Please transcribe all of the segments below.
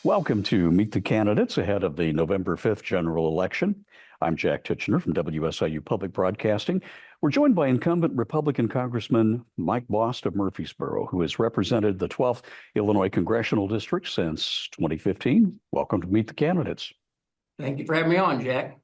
Welcome to Meet the Candidates ahead of the November 5th general election. I'm Jack Titchener from WSIU Public Broadcasting. We're joined by incumbent Republican Congressman Mike Bost of Murfreesboro, who has represented the 12th Illinois Congressional District since 2015. Welcome to Meet the Candidates. Thank you for having me on, Jack.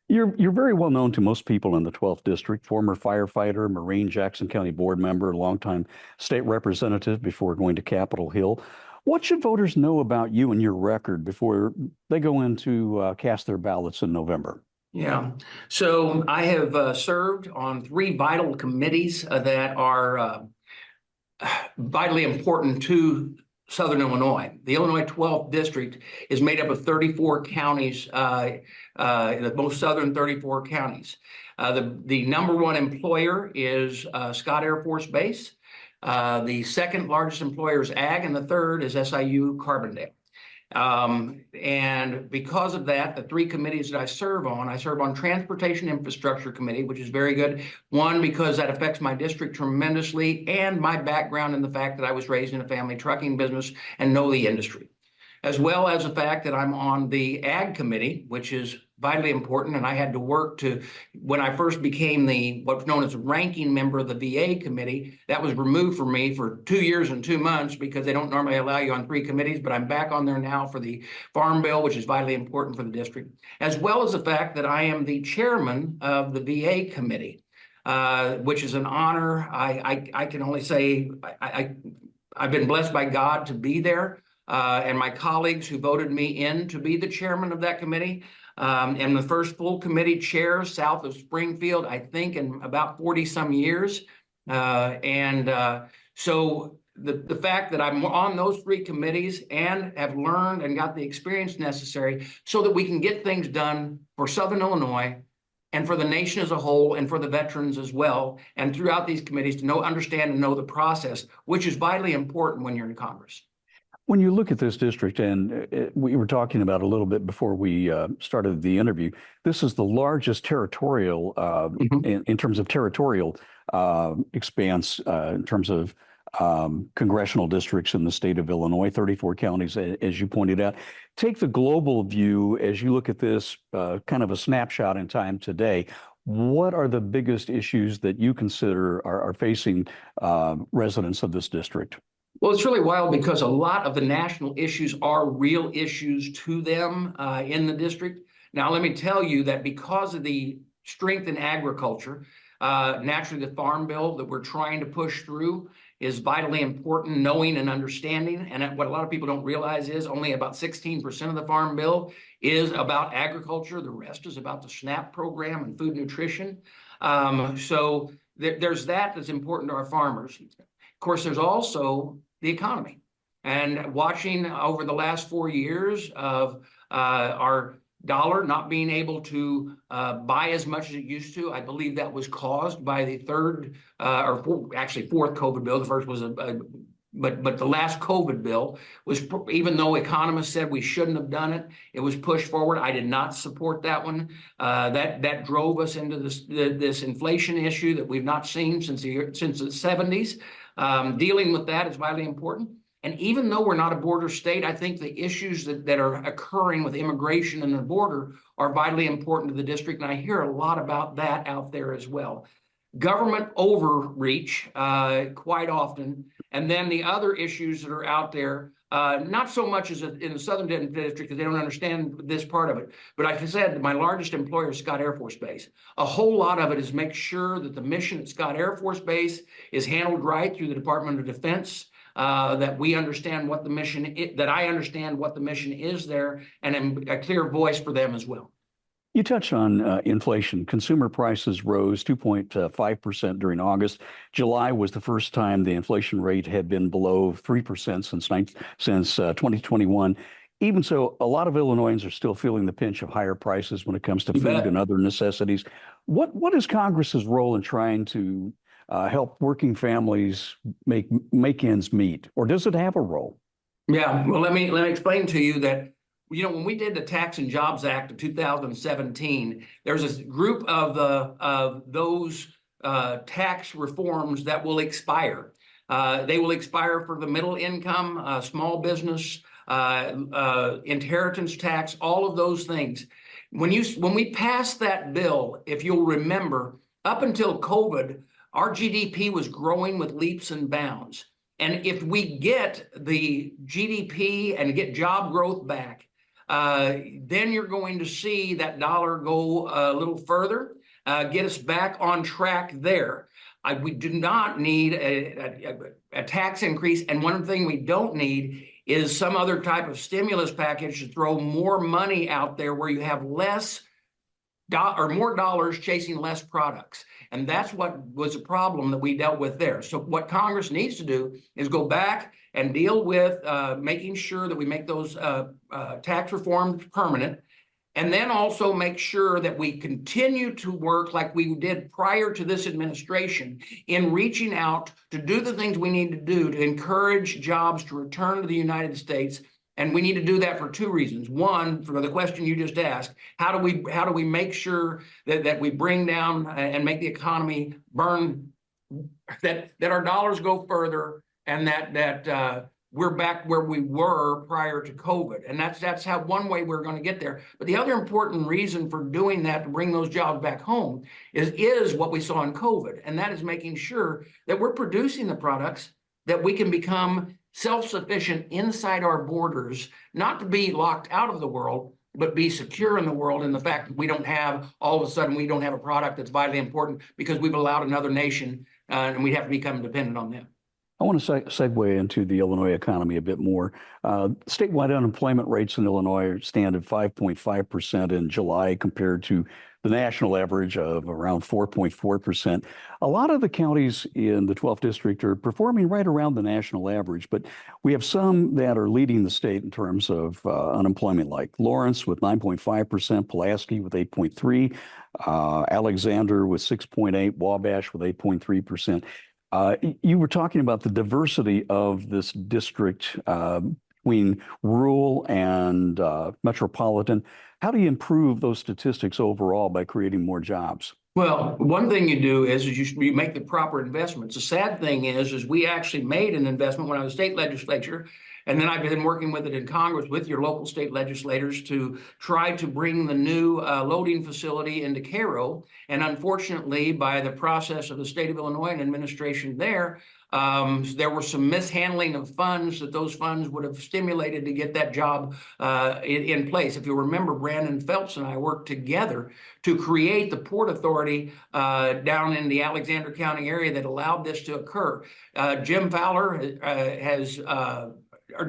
You're very well known to most people in the 12th District, former firefighter, Marine, Jackson County board member, longtime state representative before going to Capitol Hill. What should voters know about you and your record before they go in to cast their ballots in November? Yeah, so I have served on three vital committees that are vitally important to Southern Illinois. The Illinois 12th District is made up of 34 counties, the most southern 34 counties. The number one employer is Scott Air Force Base. The second largest employer is Ag, and the third is SIU Carbondale. And because of that, the three committees that I serve on Transportation Infrastructure Committee, which is very good. One, because that affects my district tremendously, and my background in the fact that I was raised in a family trucking business and know the industry, as well as the fact that I'm on the Ag Committee, which is vitally important. And I had to work to, when I first became what's known as ranking member of the VA committee, that was removed from me for 2 years and 2 months because they don't normally allow you on three committees, but I'm back on there now for the Farm Bill, which is vitally important for the district, as well as the fact that I am the chairman of the VA committee, which is an honor. I can only say I've been blessed by God to be there. And my colleagues who voted me in to be the chairman of that committee. And the first full committee chair south of Springfield, I think, in about 40 some years. So the fact that I'm on those three committees and have learned and got the experience necessary so that we can get things done for Southern Illinois and for the nation as a whole, and for the veterans as well, and throughout these committees to understand and know the process, which is vitally important when you're in Congress. When you look at this district, and we were talking about a little bit before we started the interview, this is the largest territorial, in terms of territorial expanse, in terms of congressional districts in the state of Illinois, 34 counties, as you pointed out. Take the global view as you look at this kind of a snapshot in time today. What are the biggest issues that you consider are facing residents of this district? Well, it's really wild because a lot of the national issues are real issues to them in the district. Now, let me tell you that because of the strength in agriculture, naturally the Farm Bill that we're trying to push through is vitally important, knowing and understanding. And what a lot of people don't realize is only about 16% of the Farm Bill is about agriculture. The rest is about the SNAP program and food nutrition. So there's that's important to our farmers. Of course, there's also the economy, and watching over the last 4 years of our dollar not being able to buy as much as it used to. I believe that was caused by the fourth COVID bill. The first was but the last COVID bill was, even though economists said we shouldn't have done it, it was pushed forward. I did not support that one. That drove us into this inflation issue that we've not seen since the 70s. Dealing with that is vitally important. And even though we're not a border state, I think the issues that are occurring with immigration and the border are vitally important to the district. And I hear a lot about that out there as well. Government overreach quite often. And then the other issues that are out there, not so much as in the Southern District, because they don't understand this part of it. But like I said, my largest employer is Scott Air Force Base. A whole lot of it is make sure that the mission at Scott Air Force Base is handled right through the Department of Defense, that we understand what the mission is, that I understand what the mission is there, and am a clear voice for them as well. You touched on inflation. Consumer prices rose 2.5% during August. July was the first time the inflation rate had been below 3% since 2021. Even so, a lot of Illinoisans are still feeling the pinch of higher prices when it comes to food and other necessities. What is Congress's role in trying to help working families make ends meet, or does it have a role? Yeah, well, let me explain to you that, when we did the Tax and Jobs Act of 2017, there's a group of those tax reforms that will expire. They will expire for the middle income, small business, inheritance tax, all of those things. When we passed that bill, if you'll remember, up until COVID, our GDP was growing with leaps and bounds. And if we get the GDP and get job growth back, then you're going to see that dollar go a little further, get us back on track there. We do not need a tax increase. And one thing we don't need is some other type of stimulus package to throw more money out there where you have less or more dollars chasing less products. And that's what was a problem that we dealt with there. So what Congress needs to do is go back and deal with making sure that we make those tax reforms permanent, and then also make sure that we continue to work like we did prior to this administration in reaching out to do the things we need to do to encourage jobs to return to the United States. And we need to do that for two reasons. One, for the question you just asked, how do we make sure that we bring down and make the economy burn, that our dollars go further, and that we're back where we were prior to COVID. And that's how one way we're going to get there. But the other important reason for doing that to bring those jobs back home is what we saw in COVID. And that is making sure that we're producing the products that we can become self-sufficient inside our borders, not to be locked out of the world, but be secure in the world. And the fact that we don't have, all of a sudden, we don't have a product that's vitally important because we've allowed another nation and we have to become dependent on them. I want to segue into the Illinois economy a bit more. Statewide unemployment rates in Illinois stand at 5.5% in July compared to the national average of around 4.4%. A lot of the counties in the 12th district are performing right around the national average, but we have some that are leading the state in terms of unemployment, like Lawrence with 9.5%, Pulaski with 8.3%, Alexander with 6.8%, Wabash with 8.3%. You were talking about the diversity of this district between rural and metropolitan. How do you improve those statistics overall by creating more jobs? Well, one thing you do is you make the proper investments. The sad thing is we actually made an investment when I was state legislature, and then I've been working with it in Congress with your local state legislators to try to bring the new loading facility into Cairo. And unfortunately, by the process of the state of Illinois and administration there were some mishandling of funds that those funds would have stimulated to get that job in place. If you remember, Brandon Phelps and I worked together to create the Port Authority down in the Alexander County area that allowed this to occur.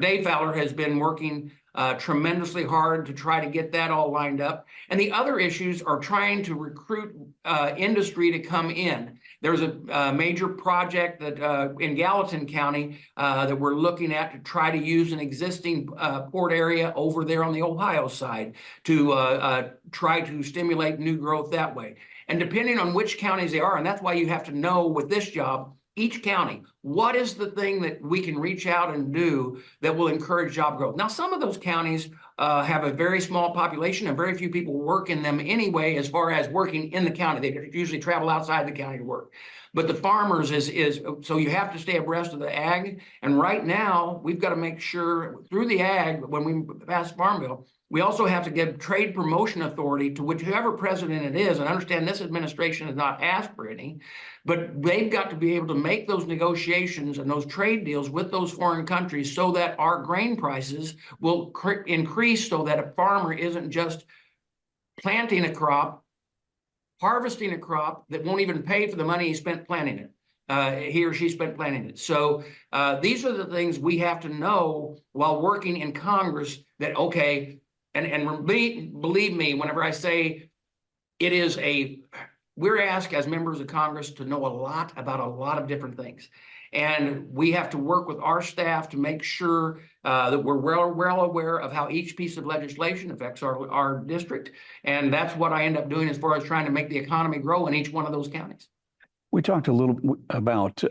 Dave Fowler has been working tremendously hard to try to get that all lined up. And the other issues are trying to recruit industry to come in. There's a major project that in Gallatin County that we're looking at to try to use an existing port area over there on the Ohio side to try to stimulate new growth that way. And depending on which counties they are, and that's why you have to know with this job, each county, what is the thing that we can reach out and do that will encourage job growth? Now, some of those counties have a very small population and very few people work in them anyway, as far as working in the county. They usually travel outside the county to work. But the farmers so you have to stay abreast of the ag. And right now, we've got to make sure through the ag, when we pass the Farm Bill, we also have to give trade promotion authority to whichever president it is. And understand this administration has not asked for any, but they've got to be able to make those negotiations and those trade deals with those foreign countries so that our grain prices will increase, so that a farmer isn't just planting a crop, harvesting a crop that won't even pay for the money he spent planting it. He or she spent planting it. So these are the things we have to know while working in Congress, that, okay, and believe me, whenever I say we're asked as members of Congress to know a lot about a lot of different things. And we have to work with our staff to make sure that we're well aware of how each piece of legislation affects our district. And that's what I end up doing as far as trying to make the economy grow in each one of those counties. We talked a little about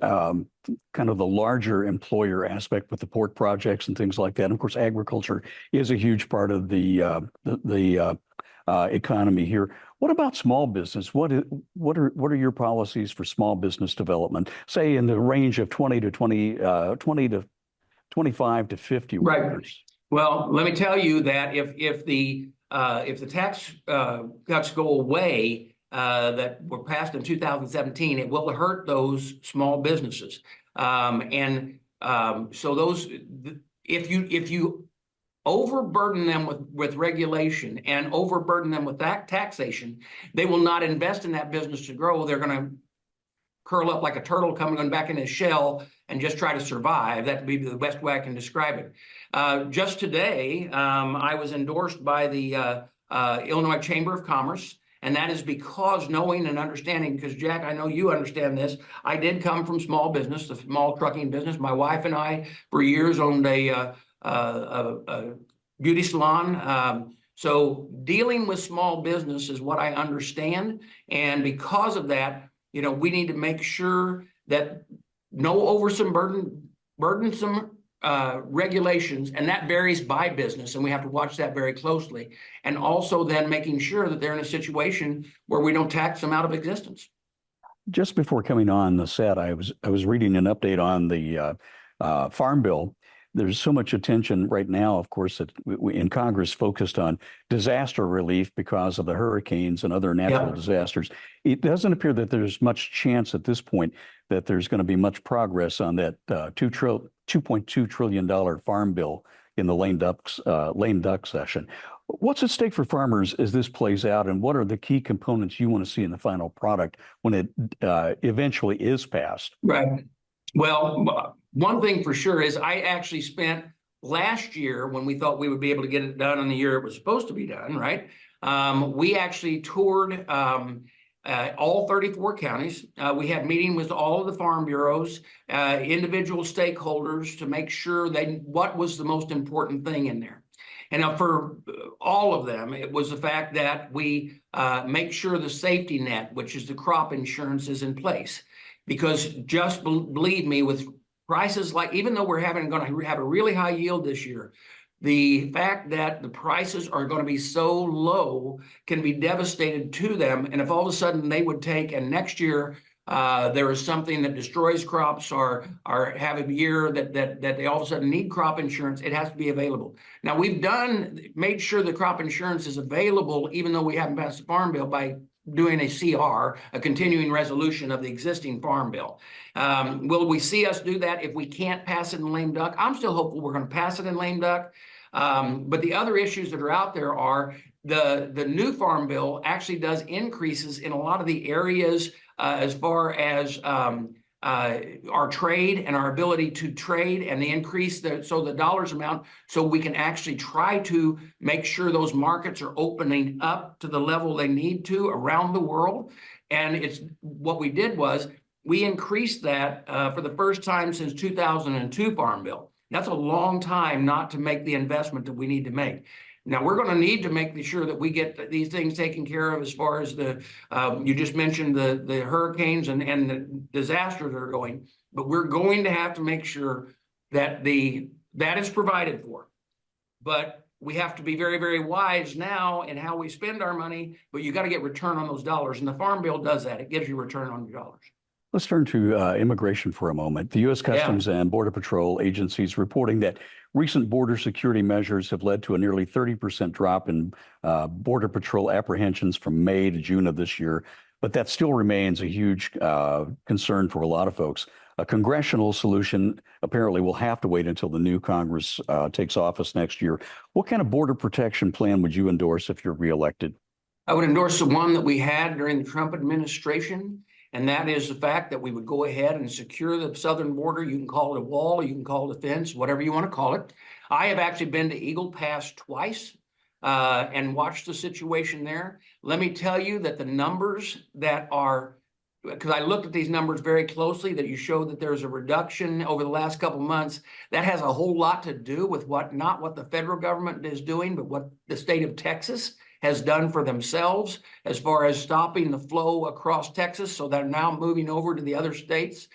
kind of the larger employer aspect with the port projects and things like that. And of course, agriculture is a huge part of the economy here. What about small business? What are your policies for small business development? Say in the range of 20 to 25 to 50 workers. Well, let me tell you that if the tax cuts go away that were passed in 2017, it will hurt those small businesses. So those, if you overburden them with regulation and overburden them with that taxation, they will not invest in that business to grow. They're going to curl up like a turtle coming back in his shell and just try to survive. That would be the best way I can describe it. Just today, I was endorsed by the Illinois Chamber of Commerce, and that is because knowing and understanding, because Jack, I know you understand this, I did come from small business, the small trucking business. My wife and I, for years, owned a beauty salon. So dealing with small business is what I understand. And because of that, we need to make sure that no burdensome regulations, and that varies by business, and we have to watch that very closely. And also then making sure that they're in a situation where we don't tax them out of existence. Just before coming on the set, I was reading an update on the Farm Bill. There's so much attention right now, of course, that in Congress focused on disaster relief because of the hurricanes and other natural disasters. It doesn't appear that there's much chance at this point that there's going to be much progress on that $2.2 trillion farm bill in the lame duck session. What's at stake for farmers as this plays out, and what are the key components you want to see in the final product when it eventually is passed? Right. Well, one thing for sure is I actually spent last year, when we thought we would be able to get it done in the year it was supposed to be done, right? We actually toured all 34 counties. We had meetings with all of the farm bureaus, individual stakeholders, to make sure what was the most important thing in there. And for all of them, it was the fact that we make sure the safety net, which is the crop insurance, is in place. Because just believe me, with prices even though we're going to have a really high yield this year, the fact that the prices are going to be so low can be devastating to them. And if all of a sudden they would take, and next year there is something that destroys crops or have a year that they all of a sudden need crop insurance, it has to be available. Now, we've made sure the crop insurance is available, even though we haven't passed the Farm Bill, by doing a CR, a continuing resolution of the existing Farm Bill. Will we see us do that if we can't pass it in lame duck? I'm still hopeful we're going to pass it in lame duck. But the other issues that are out there are the new Farm Bill actually does increases in a lot of the areas as far as our trade and our ability to trade, and the increase so the dollars amount, so we can actually try to make sure those markets are opening up to the level they need to around the world. And what we did was we increased that for the first time since 2002 Farm Bill. That's a long time not to make the investment that we need to make. Now, we're going to need to make sure that we get these things taken care of as far as you just mentioned the hurricanes and the disasters that are going, but we're going to have to make sure that that is provided for. But we have to be very, very wise now in how we spend our money, but you got to get return on those dollars. And the Farm Bill does that. It gives you return on your dollars. Let's turn to immigration for a moment. The U.S. Customs and Border Patrol agencies reporting that recent border security measures have led to a nearly 30% drop in Border Patrol apprehensions from May to June of this year. But that still remains a huge concern for a lot of folks. A congressional solution apparently will have to wait until the new Congress takes office next year. What kind of border protection plan would you endorse if you're reelected? I would endorse the one that we had during the Trump administration. And that is the fact that we would go ahead and secure the southern border. You can call it a wall, you can call it a fence, whatever you want to call it. I have actually been to Eagle Pass twice and watched the situation there. Let me tell you that the numbers that are, because I looked at these numbers very closely, that you showed that there's a reduction over the last couple of months. That has a whole lot to do with not what the federal government is doing, but what the state of Texas has done for themselves as far as stopping the flow across Texas, so they're now moving over to the other states.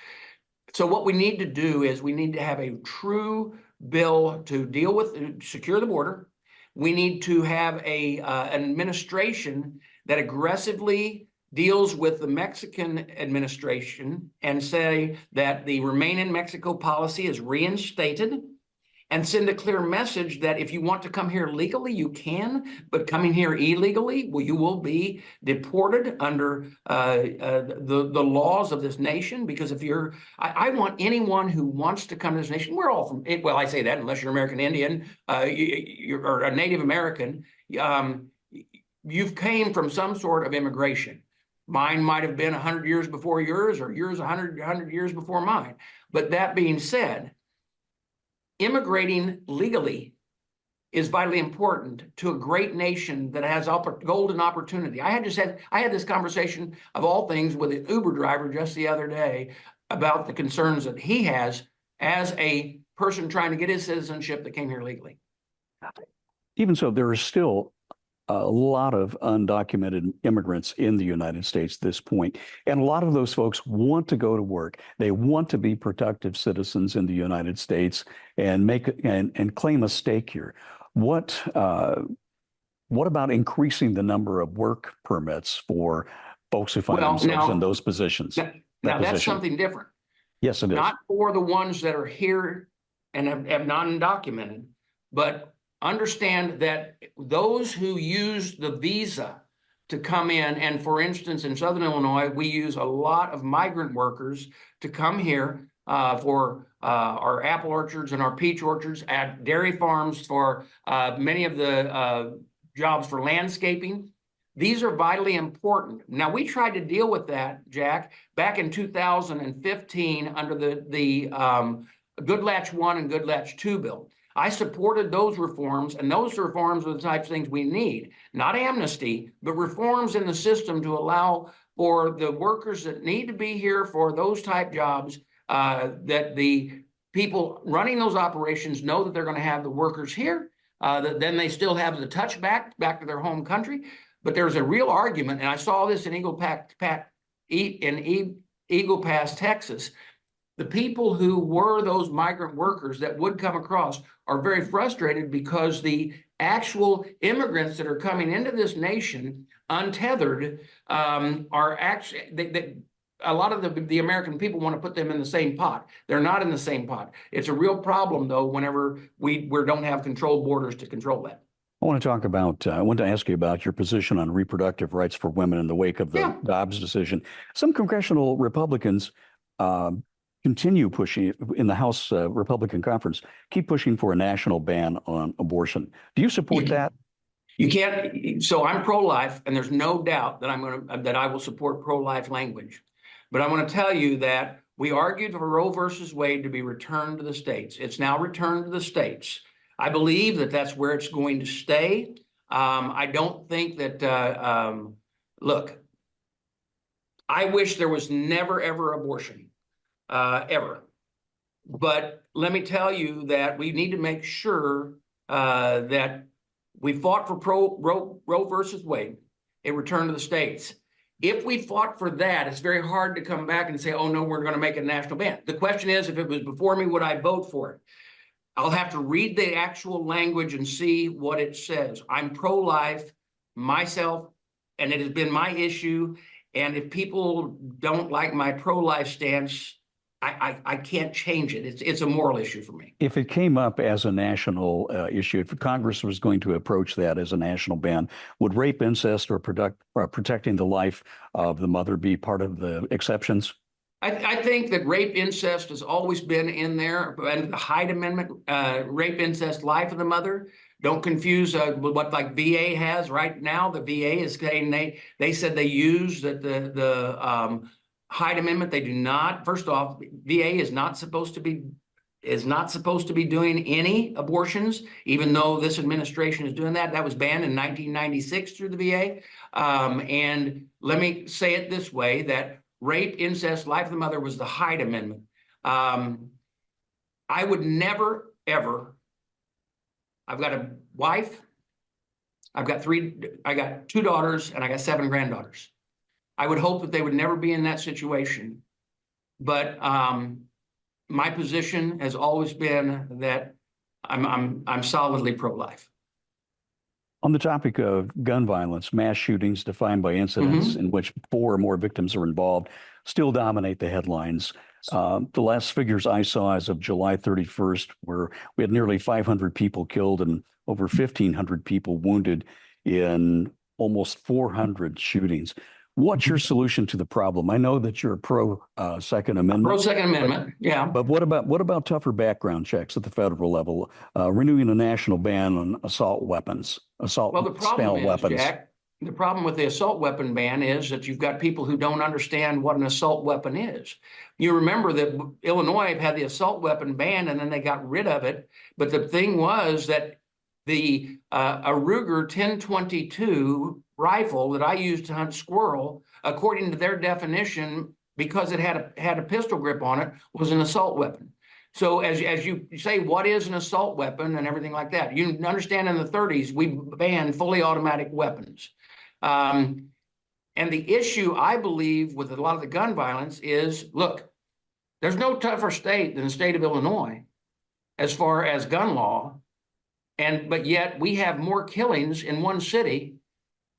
So what we need to do is we need to have a true bill to deal with, secure the border. We need to have an administration that aggressively deals with the Mexican administration and say that the Remain in Mexico policy is reinstated, and send a clear message that if you want to come here legally, you can, but coming here illegally, well, you will be deported under the laws of this nation. Because if I want anyone who wants to come to this nation, we're all from, well, I say that unless you're American Indian or a Native American, you've came from some sort of immigration. Mine might have been 100 years before yours, or yours 100 years before mine. But that being said, immigrating legally is vitally important to a great nation that has golden opportunity. I had this conversation of all things with an Uber driver just the other day about the concerns that he has as a person trying to get his citizenship that came here legally. Even so, there are still a lot of undocumented immigrants in the United States at this point. And a lot of those folks want to go to work. They want to be productive citizens in the United States and and claim a stake here. What about increasing the number of work permits for folks who find themselves in those positions? Now that's something different. Yes, it is. Not for the ones that are here and have not undocumented, but understand that those who use the visa to come in, and for instance, in Southern Illinois, we use a lot of migrant workers to come here for our apple orchards and our peach orchards, at dairy farms, for many of the jobs for landscaping. These are vitally important. Now, we tried to deal with that, Jack, back in 2015 under the Good Latch 1 and Good Latch 2 bill. I supported those reforms, and those reforms are the types of things we need. Not amnesty, but reforms in the system to allow for the workers that need to be here for those type jobs, that the people running those operations know that they're going to have the workers here, that then they still have the touch back to their home country. But there's a real argument, and I saw this in Eagle Pass, Texas. The people who were those migrant workers that would come across are very frustrated because the actual immigrants that are coming into this nation untethered are actually, a lot of the American people want to put them in the same pot. They're not in the same pot. It's a real problem, though, whenever we don't have controlled borders to control that. I want to ask you about your position on reproductive rights for women in the wake of the Dobbs decision. Some congressional Republicans continue pushing in the House Republican Conference, keep pushing for a national ban on abortion. Do you support that? You can't. So I'm pro-life, and there's no doubt that I will support pro-life language. But I want to tell you that we argued for Roe versus Wade to be returned to the states. It's now returned to the states. I believe that that's where it's going to stay. I don't think that. Look, I wish there was never ever abortion. Ever. But let me tell you that we need to make sure that we fought for Roe versus Wade. It returned to the states. If we fought for that, it's very hard to come back and say, oh, no, we're going to make a national ban. The question is, if it was before me, would I vote for it? I'll have to read the actual language and see what it says. I'm pro-life myself, and it has been my issue. And if people don't like my pro-life stance, I can't change it. It's a moral issue for me. If it came up as a national issue, if Congress was going to approach that as a national ban, would rape, incest, or protecting the life of the mother be part of the exceptions? I think that rape, incest has always been in there. And the Hyde Amendment, rape, incest, life of the mother. Don't confuse with what like VA has right now. The VA is saying they said they use that the Hyde Amendment. They do not. First off, VA is not supposed to be doing any abortions, even though this administration is doing that. That was banned in 1996 through the VA. And let me say it this way: that rape, incest, life of the mother was the Hyde Amendment. I would never ever. I've got a wife. I got 2 daughters, and I got 7 granddaughters. I would hope that they would never be in that situation. But my position has always been that I'm solidly pro-life. On the topic of gun violence, mass shootings defined by incidents in which 4 or more victims are involved still dominate the headlines. The last figures I saw as of July 31st were we had nearly 500 people killed and over 1,500 people wounded in almost 400 shootings. What's your solution to the problem? I know that you're pro Second Amendment. Pro Second Amendment, yeah. But what about tougher background checks at the federal level? Renewing a national ban on assault weapons, Well, the problem is, weapons. Jack, the problem with the assault weapon ban is that you've got people who don't understand what an assault weapon is. You remember that Illinois had the assault weapon ban and then they got rid of it. But the thing was that the a Ruger 1022 rifle that I used to hunt squirrel, according to their definition, because it had a pistol grip on it, was an assault weapon. So as you say, what is an assault weapon and everything like that? You understand in the 30s, we banned fully automatic weapons. And the issue, I believe, with a lot of the gun violence is, look, there's no tougher state than the state of Illinois as far as gun law. But yet we have more killings in one city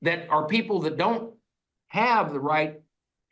that are people that don't have the right,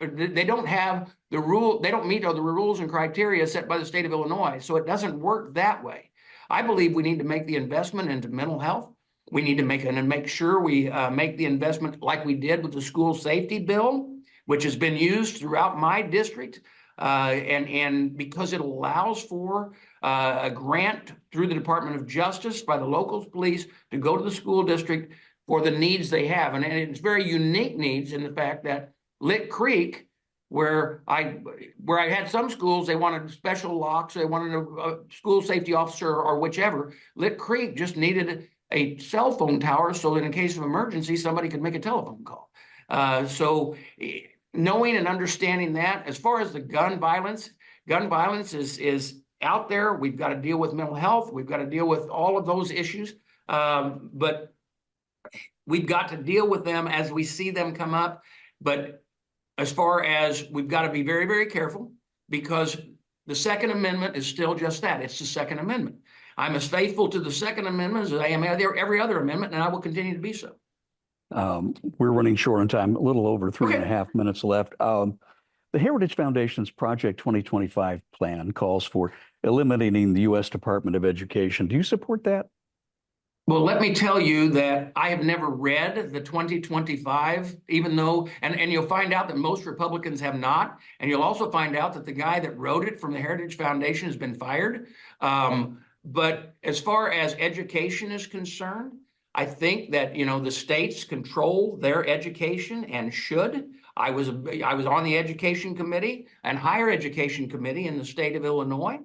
they don't have the rule, they don't meet all the rules and criteria set by the state of Illinois. So it doesn't work that way. I believe we need to make the investment into mental health. We need to make sure we make the investment like we did with the school safety bill, which has been used throughout my district. And because it allows for a grant through the Department of Justice by the local police to go to the school district for the needs they have. And it's very unique needs in the fact that Lick Creek, where I had some schools, they wanted special locks, they wanted a school safety officer or whichever. Lick Creek just needed a cell phone tower so that in case of emergency, somebody could make a telephone call. So knowing and understanding that, as far as the gun violence is out there. We've got to deal with mental health. We've got to deal with all of those issues. But we've got to deal with them as we see them come up. But as far as we've got to be very, very careful, because the Second Amendment is still just that. It's the Second Amendment. I'm as faithful to the Second Amendment as I am every other amendment, and I will continue to be so. We're running short on time, a little over 3.5 minutes left. The Heritage Foundation's Project 2025 plan calls for eliminating the U.S. Department of Education. Do you support that? Well, let me tell you that I have never read the 2025, even though, and you'll find out that most Republicans have not. And you'll also find out that the guy that wrote it from the Heritage Foundation has been fired. But as far as education is concerned, I think that, the states control their education and should. I was on the education committee and higher education committee in the state of Illinois,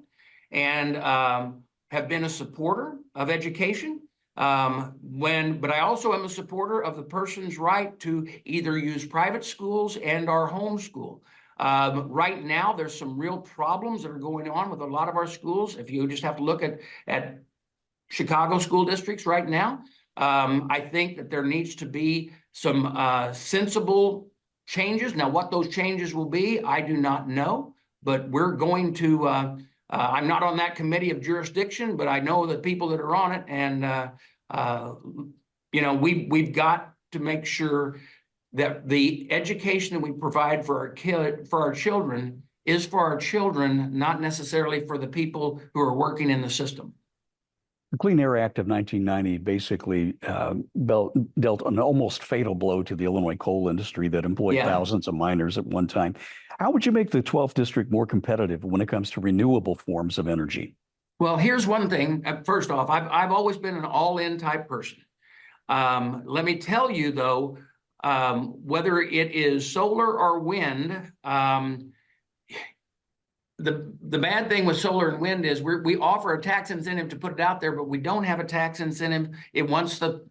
and have been a supporter of education. But I also am a supporter of the person's right to either use private schools and our homeschool. Right now, there's some real problems that are going on with a lot of our schools. If you just have to look at Chicago school districts right now, I think that there needs to be some sensible changes. Now, what those changes will be, I do not know, but we're going to, I'm not on that committee of jurisdiction, but I know the people that are on it. And, we've got to make sure that the education that we provide for our children is for our children, not necessarily for the people who are working in the system. The Clean Air Act of 1990 basically dealt an almost fatal blow to the Illinois coal industry that employed thousands of miners at one time. How would you make the 12th district more competitive when it comes to renewable forms of energy? Well, here's one thing. First off, I've always been an all-in type person. Let me tell you, though, whether it is solar or wind, the bad thing with solar and wind is we offer a tax incentive to put it out there, but we don't have a tax incentive once the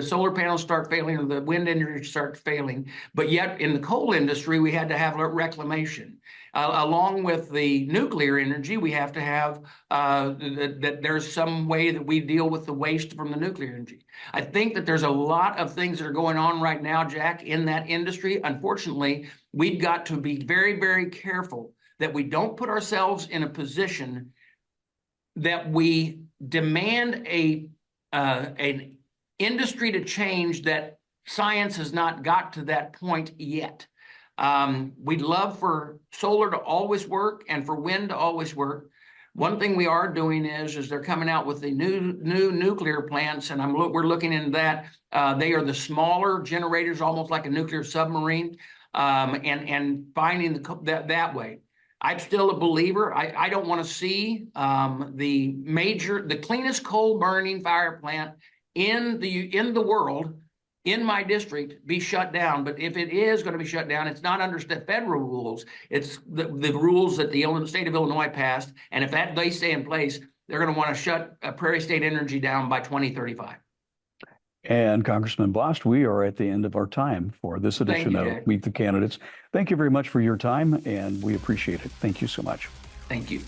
solar panels start failing or the wind industry starts failing. But yet in the coal industry, we had to have reclamation. Along with the nuclear energy, we have to have that there's some way that we deal with the waste from the nuclear energy. I think that there's a lot of things that are going on right now, Jack, in that industry. Unfortunately, we've got to be very, very careful that we don't put ourselves in a position that we demand an industry to change that science has not got to that point yet. We'd love for solar to always work and for wind to always work. One thing we are doing is they're coming out with the new nuclear plants, and we're looking into that. They are the smaller generators, almost like a nuclear submarine, and finding that way. I'm still a believer. I don't want to see the cleanest coal burning fire plant in the world in my district be shut down. But if it is going to be shut down, it's not under the federal rules. It's the rules that the state of Illinois passed. And if they stay in place, they're going to want to shut Prairie State Energy down by 2035. And Congressman Bost, we are at the end of our time for this edition of Meet the Candidates. Thank you very much for your time, and we appreciate it. Thank you so much. Thank you.